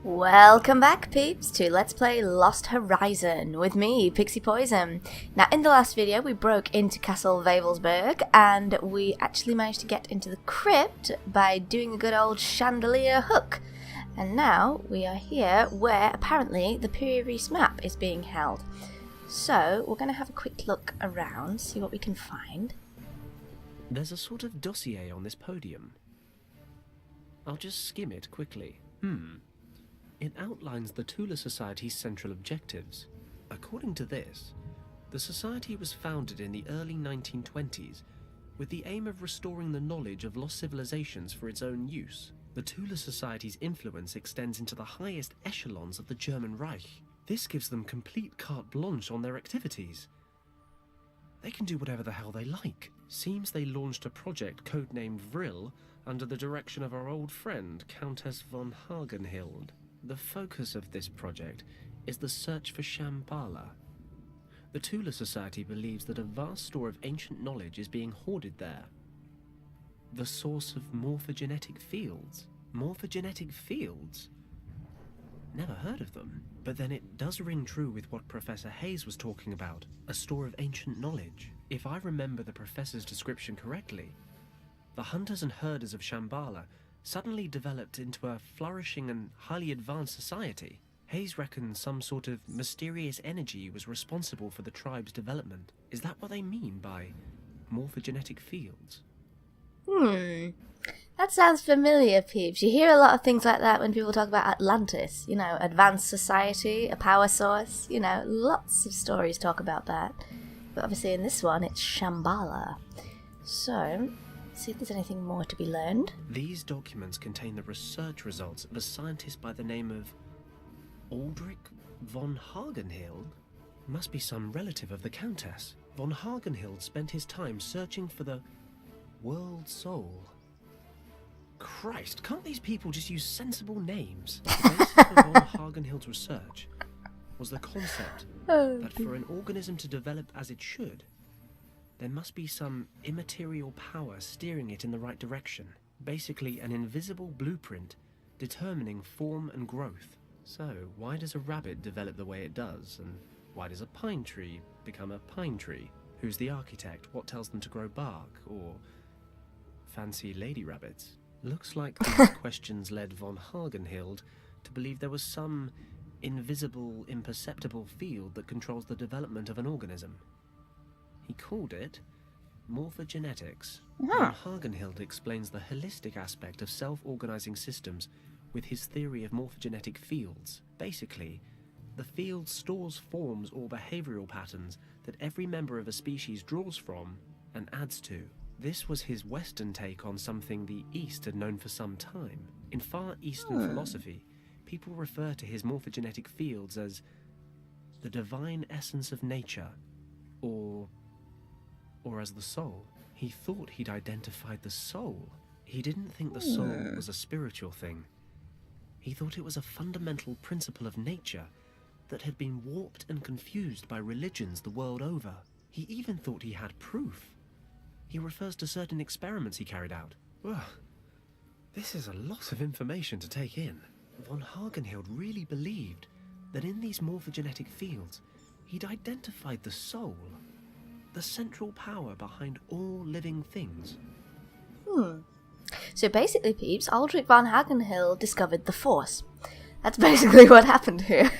Welcome back, peeps, to Let's Play Lost Horizon with me, Pixie Poison. Now, in the last video, we broke into Castle Wavelsberg, and we actually managed to get into the crypt by doing a good old chandelier hook. And now, we are here where, apparently, the Pyrrhus map is being held. So, we're going to have a quick look around, see what we can find. There's a sort of dossier on this podium. I'll just skim it quickly. It outlines the Tula Society's central objectives. According to this, the Society was founded in the early 1920s with the aim of restoring the knowledge of lost civilizations for its own use. The Tula Society's influence extends into the highest echelons of the German Reich. This gives them complete carte blanche on their activities. They can do whatever the hell they like. Seems they launched a project codenamed Vril under the direction of our old friend, Countess von Hagenhild. The focus of this project is the search for Shambhala. The Tula Society believes that a vast store of ancient knowledge is being hoarded there. The source of morphogenetic fields. Morphogenetic fields? Never heard of them. But then it does ring true with what Professor Hayes was talking about, a store of ancient knowledge. If I remember the professor's description correctly, the hunters and herders of Shambhala suddenly developed into a flourishing and highly advanced society. Hayes reckons some sort of mysterious energy was responsible for the tribe's development. Is that what they mean by morphogenetic fields? That sounds familiar, peeps. You hear a lot of things like that when people talk about Atlantis, you know, advanced society, a power source, you know, lots of stories talk about that. But obviously in this one, it's Shambhala. So, see if there's anything more to be learned. These documents contain the research results of a scientist by the name of Aldrich von Hagenhild. Must be some relative of the Countess. Von Hagenhild spent his time searching for the world soul. Christ, can't these people just use sensible names? The basis for von Hagenhild's research was the concept that for an organism to develop as it should, there must be some immaterial power steering it in the right direction. Basically, an invisible blueprint determining form and growth. So, why does a rabbit develop the way it does? And why does a pine tree become a pine tree? Who's the architect? What tells them to grow bark? Or fancy lady rabbits? Looks like these questions led von Hagenhild to believe there was some invisible, imperceptible field that controls the development of an organism. He called it morphogenetics. Von Hagenhild explains the holistic aspect of self-organizing systems with his theory of morphogenetic fields. Basically, the field stores forms or behavioral patterns that every member of a species draws from and adds to. This was his Western take on something the East had known for some time. In Far Eastern philosophy, people refer to his morphogenetic fields as the divine essence of nature, or as the soul. He thought he'd identified the soul. He didn't think the soul was a spiritual thing. He thought it was a fundamental principle of nature that had been warped and confused by religions the world over. He even thought he had proof. He refers to certain experiments he carried out. Ugh, this is a lot of information to take in. Von Hagenhild really believed that in these morphogenetic fields, he'd identified the soul, the central power behind all living things. So basically, peeps, Aldrich von Hagenhild discovered the Force. That's basically what happened here.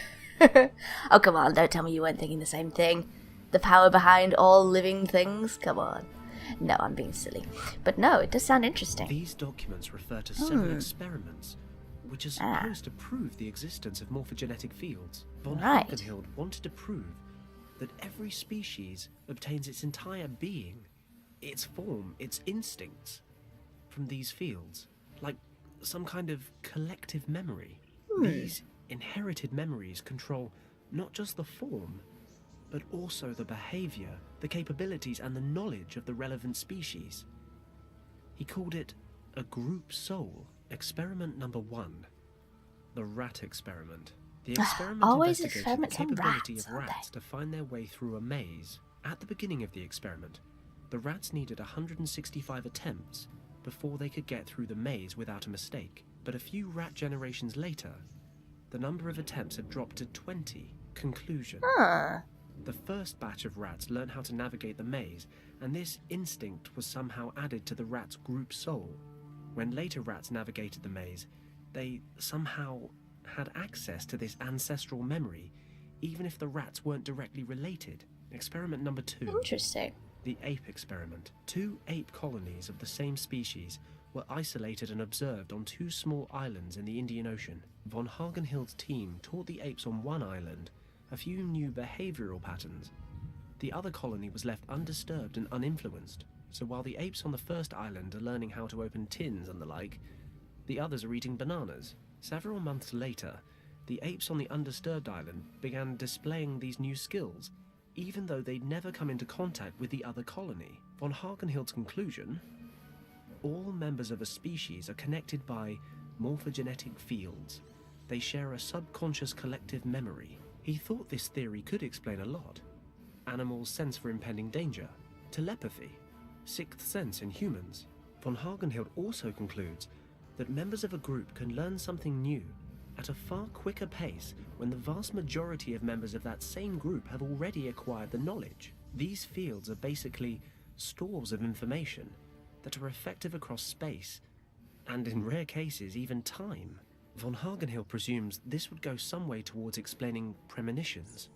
Oh, come on, don't tell me you weren't thinking the same thing. The power behind all living things? Come on. No, I'm being silly. But no, it does sound interesting. These documents refer to several experiments which are supposed to prove the existence of morphogenetic fields. Von Hagenhild wanted to prove that every species obtains its entire being, its form, its instincts, from these fields, like some kind of collective memory. These inherited memories control not just the form, but also the behavior, the capabilities, and the knowledge of the relevant species. He called it a group soul. Experiment number 1, the rat experiment. The experiment Always investigated the experiments on capability rats, of rats to find their way through a maze. At the beginning of the experiment, the rats needed 165 attempts before they could get through the maze without a mistake. But a few rat generations later, the number of attempts had dropped to 20. Conclusion. Huh. The first batch of rats learned how to navigate the maze, and this instinct was somehow added to the rats' group soul. When later rats navigated the maze, they somehow had access to this ancestral memory, even if the rats weren't directly related. Experiment number 2. Interesting. The ape experiment. 2 ape colonies of the same species were isolated and observed on 2 small islands in the Indian Ocean. Von Hagenhild's team taught the apes on one island a few new behavioral patterns. The other colony was left undisturbed and uninfluenced, so while the apes on the first island are learning how to open tins and the like, the others are eating bananas. Several months later, the apes on the undisturbed island began displaying these new skills, even though they'd never come into contact with the other colony. Von Hagenhild's conclusion: all members of a species are connected by morphogenetic fields. They share a subconscious collective memory. He thought this theory could explain a lot. Animals' sense for impending danger, telepathy, sixth sense in humans. Von Hagenhild also concludes that members of a group can learn something new at a far quicker pace when the vast majority of members of that same group have already acquired the knowledge. These fields are basically stores of information that are effective across space, and in rare cases even time. Von Hagenhild presumes this would go some way towards explaining premonitions.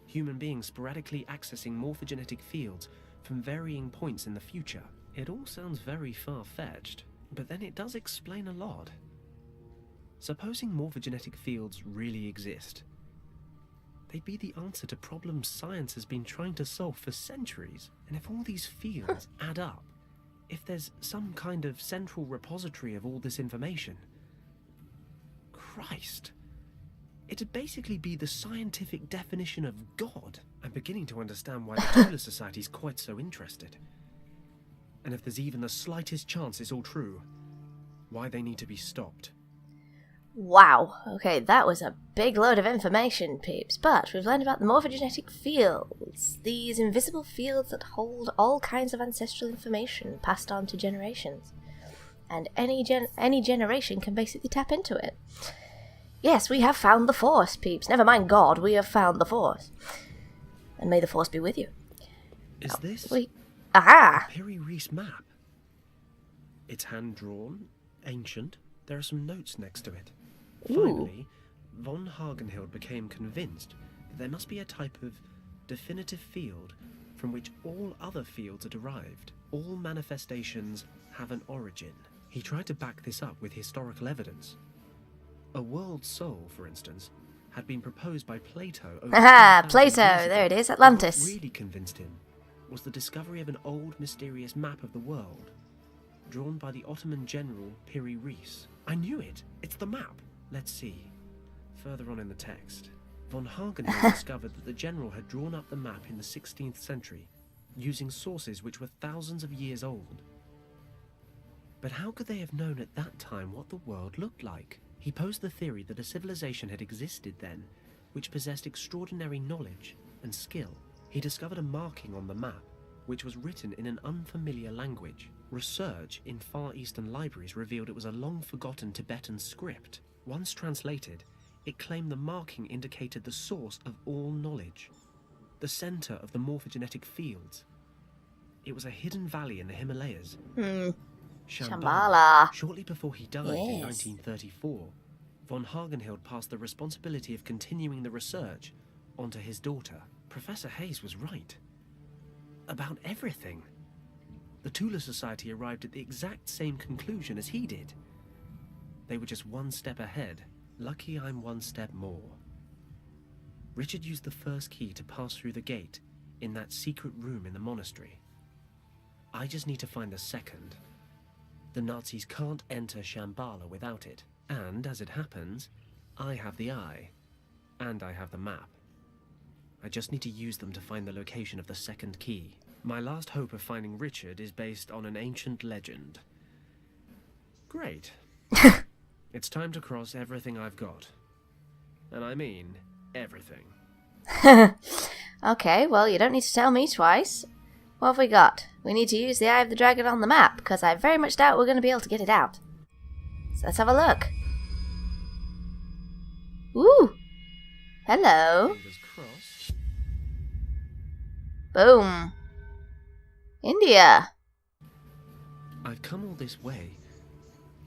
Human beings sporadically accessing morphogenetic fields from varying points in the future. It all sounds very far-fetched, but then it does explain a lot. Supposing morphogenetic fields really exist, they'd be the answer to problems science has been trying to solve for centuries. And if all these fields add up, if there's some kind of central repository of all this information, Christ, it'd basically be the scientific definition of God. I'm beginning to understand why the Tula Society's quite so interested. And if there's even the slightest chance it's all true, why they need to be stopped. Wow, okay, that was a big load of information, peeps, but we've learned about the morphogenetic fields, these invisible fields that hold all kinds of ancestral information passed on to generations, and any generation can basically tap into it. Yes, we have found the Force, peeps. Never mind God, we have found the Force. And may the Force be with you. Is this Aha! Piri Reis map? It's hand-drawn, ancient. There are some notes next to it. Ooh. Finally, von Hagenhild became convinced that there must be a type of definitive field from which all other fields are derived. All manifestations have an origin. He tried to back this up with historical evidence. A world soul, for instance, had been proposed by Plato over Aha! 2,000 Plato! years ago. There it is, But Atlantis. what really convinced him was the discovery of an old, mysterious map of the world, drawn by the Ottoman general Piri Reis. I knew it! It's the map! Let's see. Further on in the text, von Hagenhild discovered that the general had drawn up the map in the 16th century, using sources which were thousands of years old. But how could they have known at that time what the world looked like? He posed the theory that a civilization had existed then, which possessed extraordinary knowledge and skill. He discovered a marking on the map, which was written in an unfamiliar language. Research in Far Eastern libraries revealed it was a long-forgotten Tibetan script. Once translated, it claimed the marking indicated the source of all knowledge, the center of the morphogenetic fields. It was a hidden valley in the Himalayas. Shambhala. Shortly before he died in 1934, von Hagenhild passed the responsibility of continuing the research onto his daughter. Professor Hayes was right. About everything. The Tula Society arrived at the exact same conclusion as he did. They were just one step ahead. Lucky I'm one step more. Richard used the first key to pass through the gate in that secret room in the monastery. I just need to find the second. The Nazis can't enter Shambhala without it. And, as it happens, I have the eye. And I have the map. I just need to use them to find the location of the second key. My last hope of finding Richard is based on an ancient legend. Great. It's time to cross everything I've got. And I mean everything. Okay, well, you don't need to tell me twice. What have we got? We need to use the Eye of the Dragon on the map, because I very much doubt we're going to be able to get it out. So let's have a look. Ooh! Hello! Fingers crossed. Boom! India! I've come all this way,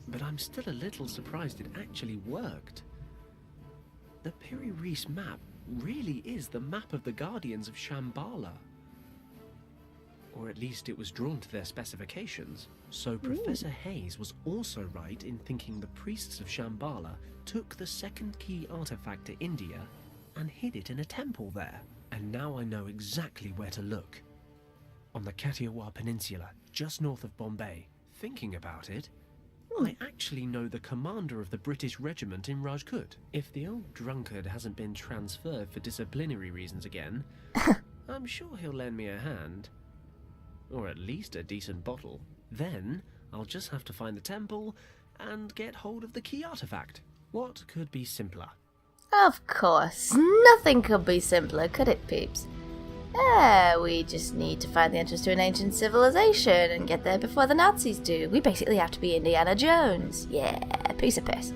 but I'm still a little surprised it actually worked. The Piri Reis map really is the map of the Guardians of Shambhala. Or at least it was drawn to their specifications. So Professor Hayes was also right in thinking the priests of Shambhala took the second key artifact to India and hid it in a temple there. And now I know exactly where to look. On the Kathiawar Peninsula, just north of Bombay. Thinking about it, I actually know the commander of the British regiment in Rajkot. If the old drunkard hasn't been transferred for disciplinary reasons again, I'm sure he'll lend me a hand. Or at least a decent bottle. Then, I'll just have to find the temple and get hold of the key artifact. What could be simpler? Of course. Nothing could be simpler, could it, peeps? We just need to find the entrance to an ancient civilization and get there before the Nazis do. We basically have to be Indiana Jones. Yeah, piece of piss.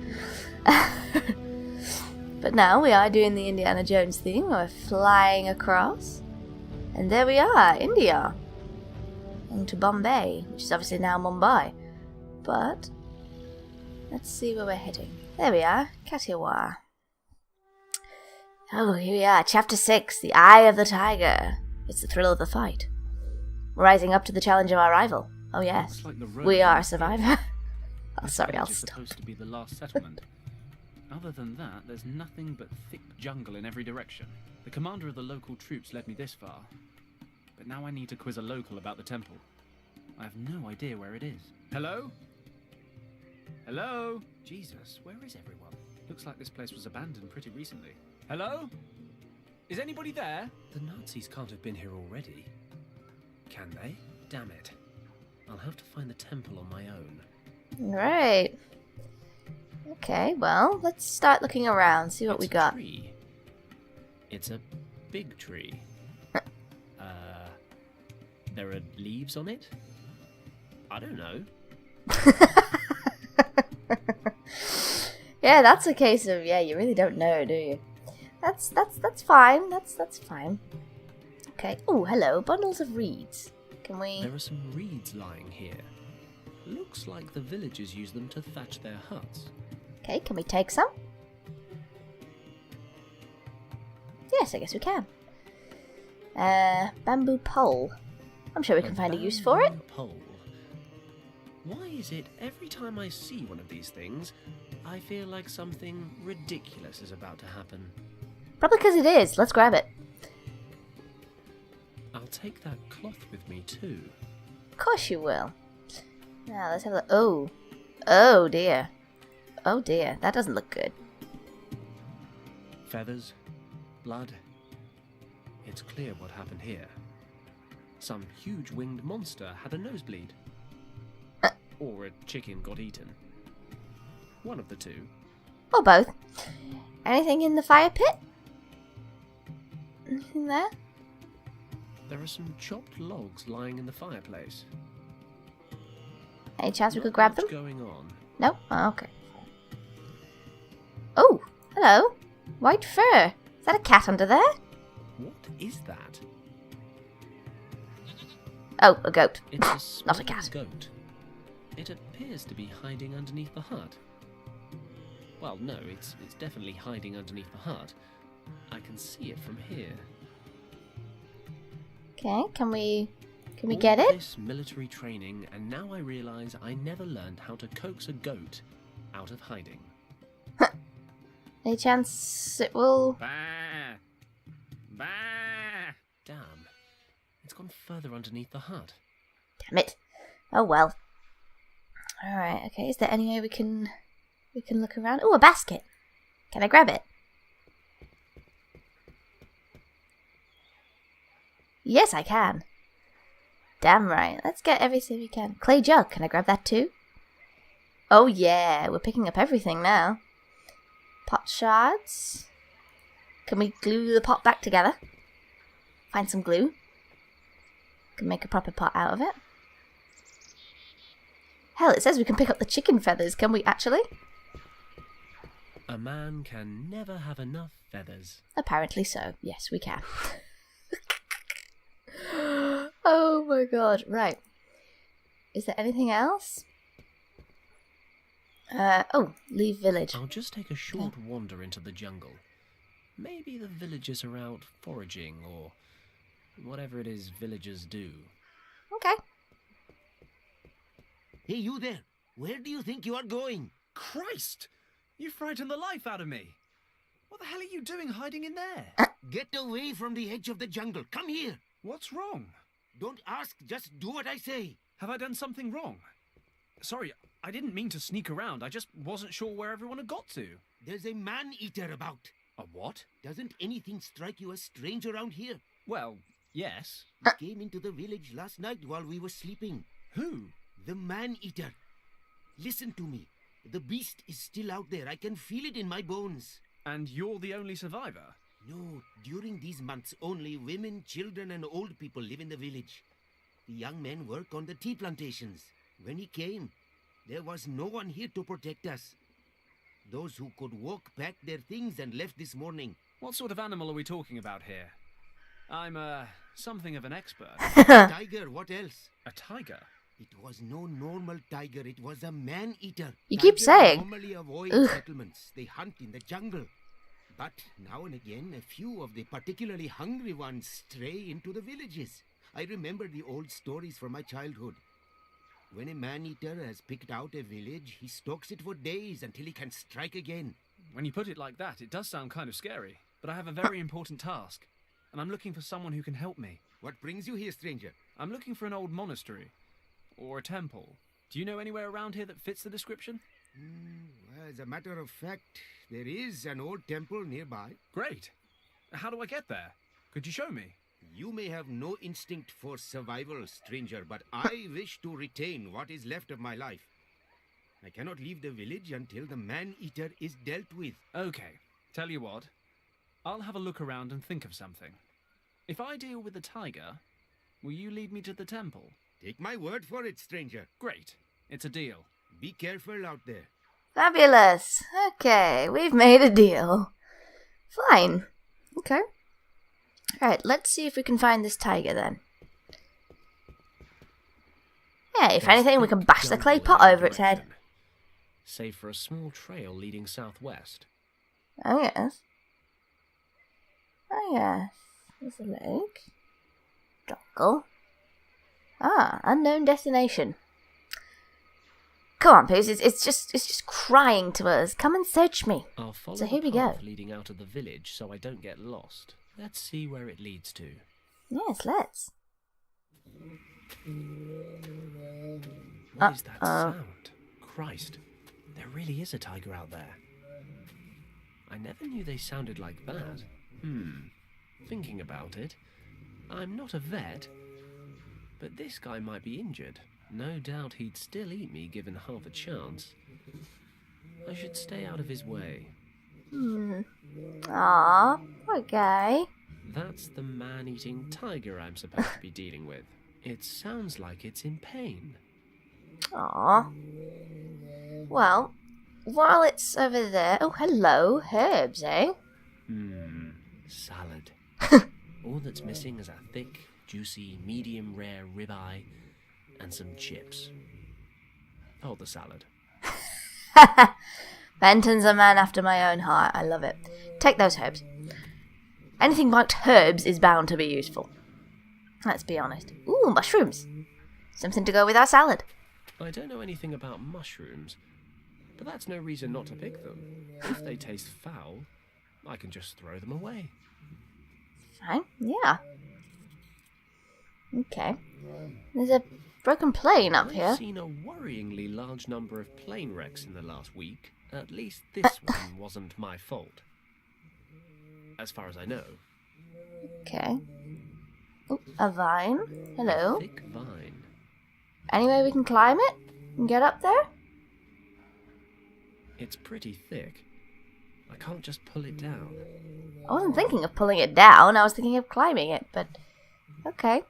But now we are doing the Indiana Jones thing. We're flying across. And there we are, India. Into Bombay, which is obviously now Mumbai. But let's see where we're heading. There we are, Kathiawar. Oh, here we are, Chapter 6, The Eye of the Tiger. It's the thrill of the fight. Rising up to the challenge of our rival. Oh yes, like we are a survivor. Oh, sorry, I'll stop. Supposed to be the last settlement. Other than that, there's nothing but thick jungle in every direction. The commander of the local troops led me this far. But now I need to quiz a local about the temple. I have no idea where it is. Hello? Hello? Jesus, where is everyone? Looks like this place was abandoned pretty recently. Hello? Is anybody there? The Nazis can't have been here already. Can they? Damn it. I'll have to find the temple on my own. Right. Okay, well, let's start looking around, see what we got. Tree. It's a big tree. There are leaves on it? I don't know. Yeah, that's a case of, yeah, you really don't know, do you? That's fine. That's fine. Okay. Oh, hello. Bundles of reeds. Can we... There are some reeds lying here. Looks like the villagers use them to thatch their huts. Okay, can we take some? Yes, I guess we can. Bamboo pole. I'm sure we can find a use for it. Bamboo pole. Why is it every time I see one of these things, I feel like something ridiculous is about to happen? Probably because it is. Let's grab it. I'll take that cloth with me too. Of course you will. Now, let's have a look. Oh. Oh, dear. Oh, dear. That doesn't look good. Feathers, blood. It's clear what happened here. Some huge winged monster had a nosebleed. Or a chicken got eaten. One of the two. Or both. Anything in the fire pit? Anything there? There are some chopped logs lying in the fireplace. Any chance we Not could grab them? much going on. No? Oh, okay. Oh, hello. White fur. Is that a cat under there? What is that? Oh, a goat. It's a small Not a cat. goat. It appears to be hiding underneath the hut. Well, no, it's definitely hiding underneath the hut. I can see it from here. Okay, can we All get it? This military training, and now I realize I never learned how to coax a goat out of hiding. Any chance it will... Bah! Bah! Damn. It's gone further underneath the hut. Damn it. Oh well. Alright, okay, is there any way we can look around? Oh, a basket. Can I grab it? Yes, I can. Damn right. Let's get everything we can. Clay jug. Can I grab that too? Oh yeah, we're picking up everything now. Pot shards. Can we glue the pot back together? Find some glue. Can make a proper pot out of it. Hell, it says we can pick up the chicken feathers. Can we actually? A man can never have enough feathers. Apparently so. Yes, we can. Oh my god. Right. Is there anything else? Oh, leave village. I'll just take a short wander into the jungle. Maybe the villagers are out foraging or whatever it is villagers do. Okay. Hey, you there. Where do you think you are going? Christ! You frightened the life out of me. What the hell are you doing hiding in there? Get away from the edge of the jungle. Come here. What's wrong? Don't ask, just do what I say. Have I done something wrong? Sorry, I didn't mean to sneak around. I just wasn't sure where everyone had got to. There's a man-eater about. A what? Doesn't anything strike you as strange around here? Well, yes. He came into the village last night while we were sleeping. Who? The man-eater. Listen to me. The beast is still out there. I can feel it in my bones. And you're the only survivor? No, during these months, only women, children, and old people live in the village. The young men work on the tea plantations. When he came, there was no one here to protect us. Those who could walk packed their things and left this morning. What sort of animal are we talking about here? I'm, something of an expert. Tiger, what else? A tiger? It was no normal tiger. It was a man-eater. You keep Tigers saying. normally avoid Ugh. settlements. They hunt in the jungle. But now and again, a few of the particularly hungry ones stray into the villages. I remember the old stories from my childhood. When a man-eater has picked out a village, he stalks it for days until he can strike again. When you put it like that, it does sound kind of scary. But I have a very important task. And I'm looking for someone who can help me. What brings you here, stranger? I'm looking for an old monastery. Or a temple. Do you know anywhere around here that fits the description? As a matter of fact, there is an old temple nearby. Great. How do I get there? Could you show me? You may have no instinct for survival, stranger, but I wish to retain what is left of my life. I cannot leave the village until the man-eater is dealt with. Okay. Tell you what. I'll have a look around and think of something. If I deal with the tiger, will you lead me to the temple? Take my word for it, stranger. Great. It's a deal. Be careful out there. Fabulous. Okay, we've made a deal. Fine. Okay. Alright, let's see if we can find this tiger then. Yeah, if anything, we can bash the clay pot over its head. Save for a small trail leading southwest. Oh, yes. Oh, yes. There's a lake. Jungle. Ah, unknown destination. Come on, Poos. It's just crying to us. Come and search me. I'll follow So here the we go. path leading out of the village so I don't get lost. Let's see where it leads to. Yes, let's. What is that sound? Christ, there really is a tiger out there. I never knew they sounded like that. Thinking about it, I'm not a vet, but this guy might be injured. No doubt he'd still eat me given half a chance. I should stay out of his way. Aw, poor guy. That's the man-eating tiger I'm supposed to be dealing with. It sounds like it's in pain. Aw. Well, while it's over there... Oh, hello. Herbs, eh? Salad. All that's missing is a thick, juicy, medium-rare ribeye and some chips. Hold the salad. Benton's a man after my own heart. I love it. Take those herbs. Anything marked herbs is bound to be useful. Let's be honest. Ooh, mushrooms. Something to go with our salad. I don't know anything about mushrooms, but that's no reason not to pick them. If they taste foul, I can just throw them away. Fine, yeah. Okay. There's a broken plane up here. I've seen a worryingly large number of plane wrecks in the last week. At least this one wasn't my fault. As far as I know. Okay. Oh, a vine. Hello. A thick vine. Any way we can climb it and get up there? It's pretty thick. I can't just pull it down. I wasn't thinking of pulling it down. I was thinking of climbing it, but... Okay.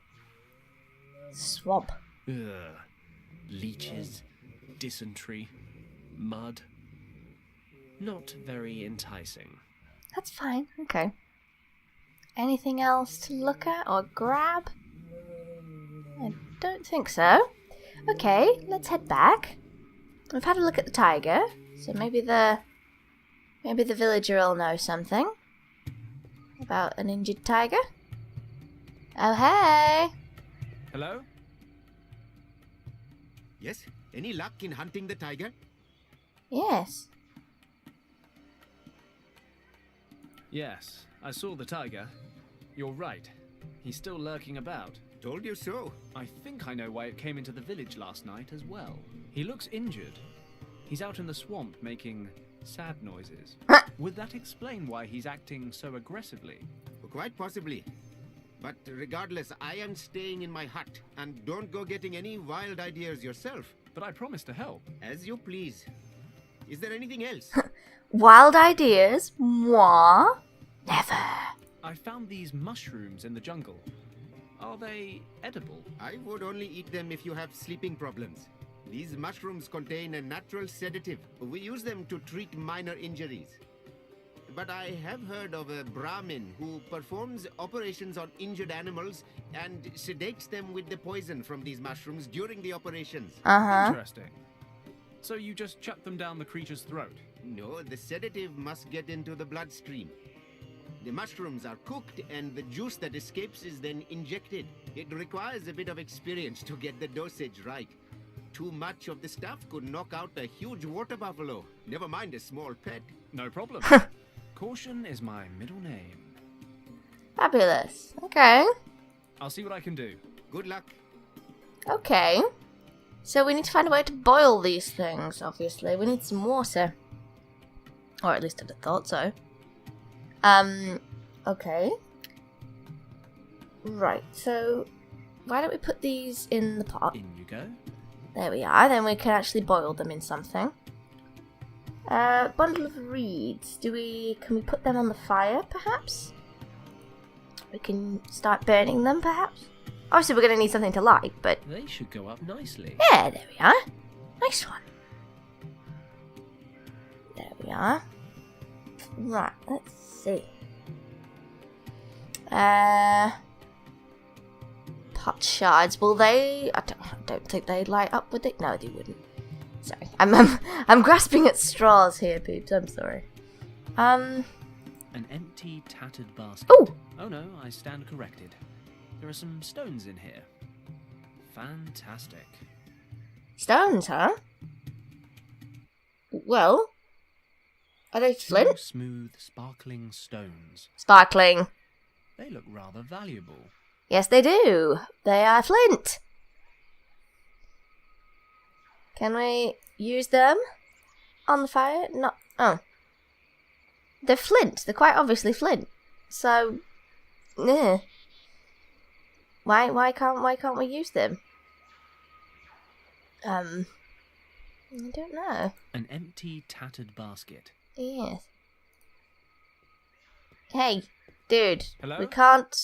Swamp. Ugh. Leeches, dysentery, mud. not very enticing. That's fine. Okay. Anything else to look at or grab? I don't think so. Okay, let's head back. We've had a look at the tiger, so maybe the villager will know something about an injured tiger. Oh, hey! Hello? Yes? Any luck in hunting the tiger? Yes. Yes, I saw the tiger. You're right. He's still lurking about. Told you so. I think I know why it came into the village last night as well. He looks injured. He's out in the swamp making sad noises. Would that explain why he's acting so aggressively? Quite possibly. But regardless, I am staying in my hut. And don't go getting any wild ideas yourself. But I promised to help. As you please. Is there anything else? Wild ideas? Moi? Never. I found these mushrooms in the jungle. Are they edible? I would only eat them if you have sleeping problems. These mushrooms contain a natural sedative. We use them to treat minor injuries. But I have heard of a Brahmin who performs operations on injured animals and sedates them with the poison from these mushrooms during the operations. Interesting. So you just chuck them down the creature's throat? No, the sedative must get into the bloodstream. The mushrooms are cooked and the juice that escapes is then injected. It requires a bit of experience to get the dosage right. Too much of the stuff could knock out a huge water buffalo, never mind a small pet. No problem. Caution is my middle name. Fabulous. Okay. I'll see what I can do. Good luck. Okay. So we need to find a way to boil these things, obviously. We need some water. Or at least I'd have thought so. Okay. Right, so why don't we put these in the pot? In you go. There we are, then we can actually boil them in something. Bundle of reeds. Can we put them on the fire, perhaps? We can start burning them, perhaps? Obviously we're going to need something to light, but... They should go up nicely. Yeah, there we are. Nice one. There we are. Right, let's see. Pot shards. Will they? I don't think they'd light up, would they? No, they wouldn't. Sorry, I'm grasping at straws here, peeps. I'm sorry. An empty, tattered basket. Oh. Oh no, I stand corrected. There are some stones in here. Fantastic. Stones, huh? Well, are they Two flint? smooth, sparkling stones. Sparkling. They look rather valuable. Yes, they do. They are flint. Can we use them on the fire? No. Oh. They're flint. They're quite obviously flint. So, yeah. Why can't we use them? I don't know. An empty, tattered basket. Yes. Hey, dude. Hello? We can't.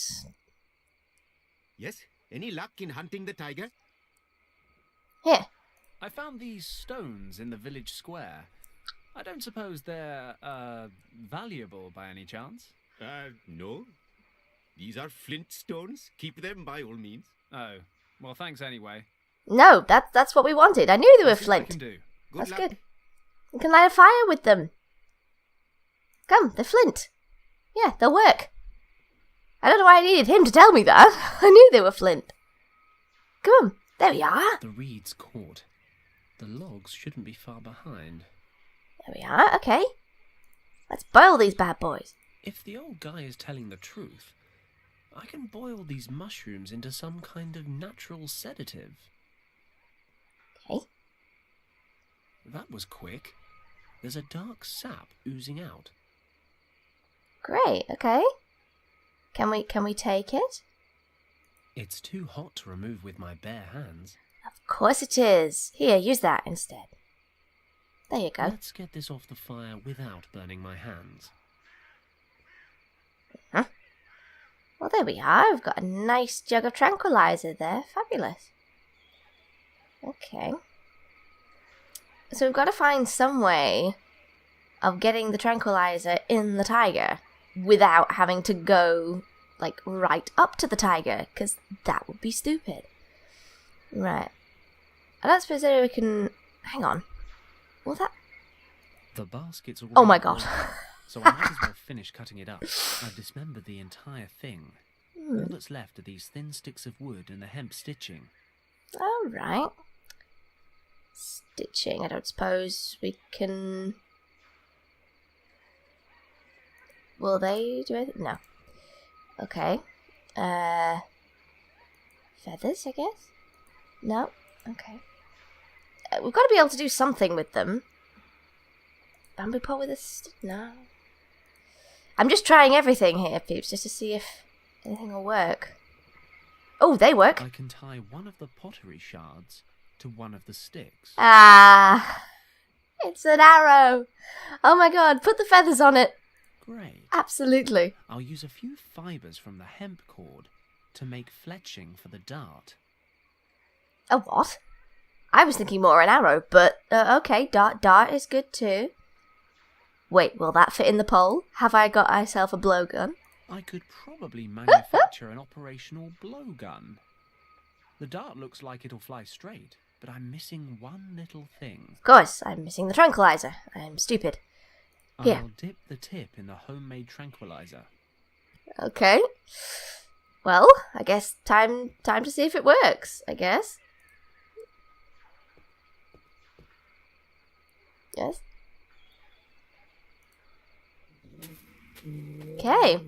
Yes? Any luck in hunting the tiger? Here. I found these stones in the village square. I don't suppose they're, valuable by any chance? No. These are flint stones. Keep them by all means. Oh, well, thanks anyway. No, that's what we wanted. I knew they were See what I flint. can do. That's luck. good. We can light a fire with them. Come, they're flint. Yeah, they'll work. I don't know why I needed him to tell me that. I knew they were flint. Come on, there we are. The reeds caught. The logs shouldn't be far behind. There we are, okay. Let's boil these bad boys. If the old guy is telling the truth, I can boil these mushrooms into some kind of natural sedative. Okay. That was quick. There's a dark sap oozing out. Great, okay. Can we take it? It's too hot to remove with my bare hands. Of course it is. Here, use that instead. There you go. Let's get this off the fire without burning my hands. Huh? Well, there we are. We've got a nice jug of tranquilizer there. Fabulous. Okay. So we've got to find some way of getting the tranquilizer in the tiger without having to go, like, right up to the tiger, because that would be stupid. Right. I don't suppose we can... Hang on. Will that... The basket's already Oh my god. broken, so I might as well finish cutting it up. I've dismembered the entire thing. All that's left are these thin sticks of wood and the hemp stitching. Alright. Stitching. I don't suppose we can... Will they do anything? No. Okay. Feathers, I guess? No? Okay. We've got to be able to do something with them. Bamboo pole with a no. I'm just trying everything here, peeps, just to see if anything will work. Oh, they work. I can tie one of the pottery shards to one of the sticks. Ah, it's an arrow. Oh my god, put the feathers on it. Great. Absolutely. I'll use a few fibres from the hemp cord to make fletching for the dart. A what? I was thinking more an arrow, but okay, dart is good too. Wait, will that fit in the pole? Have I got myself a blowgun? I could probably manufacture an operational blowgun. The dart looks like it'll fly straight, but I'm missing one little thing. Of course, I'm missing the tranquilizer. I'm stupid. Here. I'll dip the tip in the homemade tranquilizer. Okay. Well, I guess time to see if it works, I guess. Yes. Okay.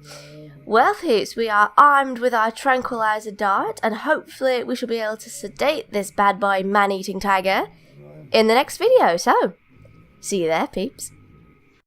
Well, peeps, we are armed with our tranquilizer dart, and hopefully we shall be able to sedate this bad boy man-eating tiger in the next video. So, see you there, peeps.